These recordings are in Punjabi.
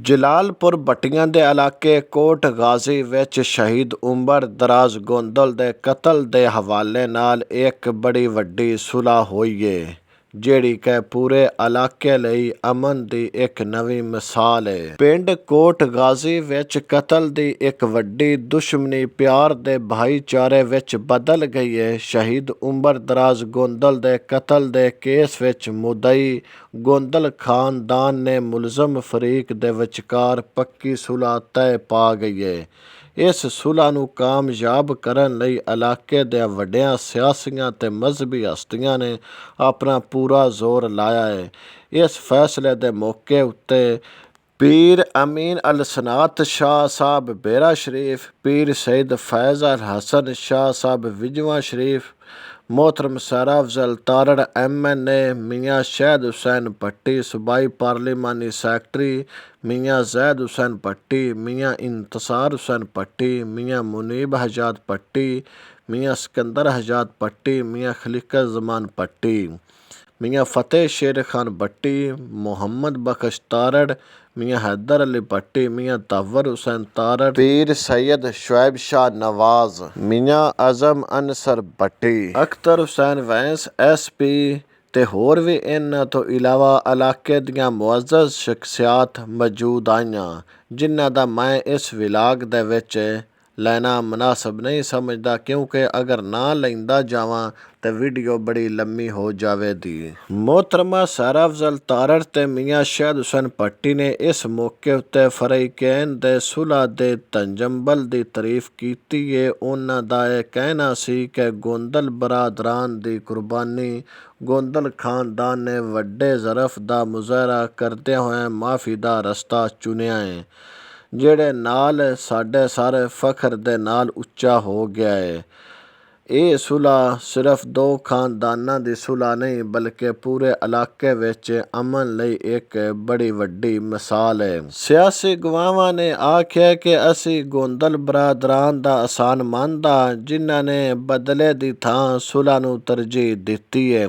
ਜਲਾਲਪੁਰ ਭੱਟੀਆਂ ਦੇ ਇਲਾਕੇ ਕੋਟ ਗਾਜ਼ੀ ਵਿੱਚ ਸ਼ਹੀਦ ਉਮਰ ਦਰਾਜ਼ ਗੋਂਦਲ ਦੇ ਕਤਲ ਦੇ ਹਵਾਲੇ ਨਾਲ ਇੱਕ ਬੜੀ ਵੱਡੀ ਸੁਲ੍ਹਾ ਹੋਈ ਏ, ਜਿਹੜੀ ਕਿ ਪੂਰੇ ਇਲਾਕੇ ਲਈ ਅਮਨ ਦੀ ਇੱਕ ਨਵੀਂ ਮਿਸਾਲ ਹੈ। ਪਿੰਡ ਕੋਟ ਗਾਜ਼ੀ ਵਿੱਚ ਕਤਲ ਦੀ ਇੱਕ ਵੱਡੀ ਦੁਸ਼ਮਣੀ ਪਿਆਰ ਦੇ ਭਾਈਚਾਰੇ ਵਿੱਚ ਬਦਲ ਗਈ ਹੈ। ਸ਼ਹੀਦ ਉਮਰ ਦਰਾਜ਼ ਗੋਂਦਲ ਦੇ ਕਤਲ ਦੇ ਕੇਸ ਵਿੱਚ ਮੁਦਈ ਗੋਂਦਲ ਖਾਨਦਾਨ ਨੇ ਮੁਲਜ਼ਮ ਫਰੀਕ ਦੇ ਵਿਚਕਾਰ ਪੱਕੀ ਸੁਲ੍ਹਾ ਤੈਅ ਪਾ ਗਈ ਹੈ। ਇਸ ਸੁਲ੍ਹਾ ਨੂੰ ਕਾਮਯਾਬ ਕਰਨ ਲਈ ਇਲਾਕੇ ਦੇ ਵੱਡਿਆਂ ਸਿਆਸੀਆਂ ਤੇ ਮਜ਼ਹਬੀ ਹਸਤੀਆਂ ਨੇ ਆਪਣਾ ਪੂਰਾ ਜ਼ੋਰ ਲਾਇਆ ਹੈ। ਇਸ ਫੈਸਲੇ ਦੇ ਮੌਕੇ ਉੱਤੇ ਪੀਰ ਅਮੀਨ ਅਲ ਸਨਾਤ ਸ਼ਾਹ ਸਾਹਿਬ ਬੇਰਾ ਸ਼ਰੀਫ, ਪੀਰ ਸਈਦ ਫੈਜ਼ ਅਲ ਹਸਨ ਸ਼ਾਹ ਸਾਹਿਬ ਵਿਜਵਾ ਸ਼ਰੀਫ, मोहतरम सारा अफजल तारड़ MNA, मियाँ शहद हुसैन भट्टी सूबाई पार्लिमानी सैकटरी, मियाँ जैद हुसैन भट्टी, मियाँ इंतसार हुसैन भट्टी, मियाँ मुनीब हजात भट्टी, मियाँ सिकंदर हजात भट्टी, मियाँ खलीक़त ज़मान भट्टी, मियाँ फ़तेह शेर खान भट्टी, मोहम्मद बख्श तारड़, मियाँ हैदर अली भट्टी, मियाँ तव्वर हुसैन तारड़, पीर सैयद शुएब शाह नवाज, मियाँ आज़म अनसर भट्टी, अख्तर हुसैन वैंस SP ਤੇ ਹੋਰ ਵੀ ਇਹਨਾਂ ਤੋਂ ਇਲਾਵਾ ਇਲਾਕੇ ਦੀਆਂ ਮੁਅੱਜ਼ਜ਼ ਸ਼ਖਸੀਅਤ ਮੌਜੂਦ ਆਈਆਂ, ਜਿਨ੍ਹਾਂ ਦਾ ਮੈਂ ਇਸ ਵਿਲਾਗ ਦੇ ਵਿੱਚ ਲੈਣਾ ਮੁਨਾਸਬ ਨਹੀਂ ਸਮਝਦਾ, ਕਿਉਂਕਿ ਅਗਰ ਨਾ ਲੈਂਦਾ ਜਾਵਾਂ ਤੇ ਵੀਡੀਓ ਬੜੀ ਲੰਮੀ ਹੋ ਜਾਵੇਗੀ। मोहतरमा सारा अफजल तारड़ ਤੇ ਮੀਆਂ ਸ਼ਹਿਦ ਹੁਸੈਨ ਭੱਟੀ ਨੇ ਇਸ ਮੌਕੇ ਉੱਤੇ ਫਰੀਕੈਨ ਦੇ ਸੁਲ੍ਹਾ ਦੇ ਤੰਜੰਬਲ ਦੀ ਤਾਰੀਫ ਕੀਤੀ ਹੈ। ਉਹਨਾਂ ਦਾ ਇਹ ਕਹਿਣਾ ਸੀ ਕਿ ਗੋਂਦਲ ਬਰਾਦਰਾਨ ਦੀ ਕੁਰਬਾਨੀ ਗੋਂਦਲ ਖਾਨਦਾਨ ਨੇ ਵੱਡੇ ਜ਼ਰਫ ਦਾ ਮੁਜ਼ਾਹਰਾ ਕਰਦਿਆਂ ਹੋਇਆਂ ਮਾਫੀ ਦਾ ਰਸਤਾ ਚੁਣਿਆ ਹੈ, ਜਿਹੜੇ ਨਾਲ ਸਾਡੇ ਸਾਰੇ ਫਖਰ ਦੇ ਨਾਲ ਉੱਚਾ ਹੋ ਗਿਆ ਹੈ। ਇਹ ਸੁਲ੍ਹਾ ਸਿਰਫ ਦੋ ਖਾਨਦਾਨਾਂ ਦੀ ਸੁਲ੍ਹਾ ਨਹੀਂ, ਬਲਕਿ ਪੂਰੇ ਇਲਾਕੇ ਵਿੱਚ ਅਮਨ ਲਈ ਇੱਕ ਬੜੀ ਵੱਡੀ ਮਿਸਾਲ ਹੈ। ਸਿਆਸੀ ਗਵਾਹਾਂ ਨੇ ਆਖਿਆ ਕਿ ਅਸੀਂ ਗੋਂਦਲ ਬਰਾਦਰਾਨ ਦਾ ਅਹਿਸਾਨ ਮੰਨਦਾ, ਜਿਨ੍ਹਾਂ ਨੇ ਬਦਲੇ ਦੀ ਥਾਂ ਸੁਲ੍ਹਾ ਨੂੰ ਤਰਜੀਹ ਦਿੱਤੀ ਹੈ।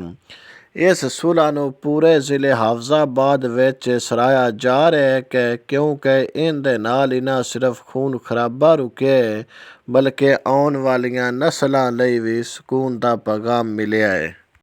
ਇਸ ਸੁਲ੍ਹਾ ਨੂੰ ਪੂਰੇ ਜ਼ਿਲ੍ਹੇ ਹਾਫਜ਼ਾਬਾਦ ਵਿੱਚ ਸਰਾਹਿਆ ਜਾ ਰਿਹਾ ਹੈ ਕਿਉਂਕਿ ਇਹਦੇ ਨਾਲ ਹੀ ਨਾ ਸਿਰਫ ਖੂਨ ਖਰਾਬਾ ਰੁਕਿਆ, ਬਲਕਿ ਆਉਣ ਵਾਲੀਆਂ ਨਸਲਾਂ ਲਈ ਵੀ ਸਕੂਨ ਦਾ ਪੈਗਾਮ ਮਿਲਿਆ ਹੈ।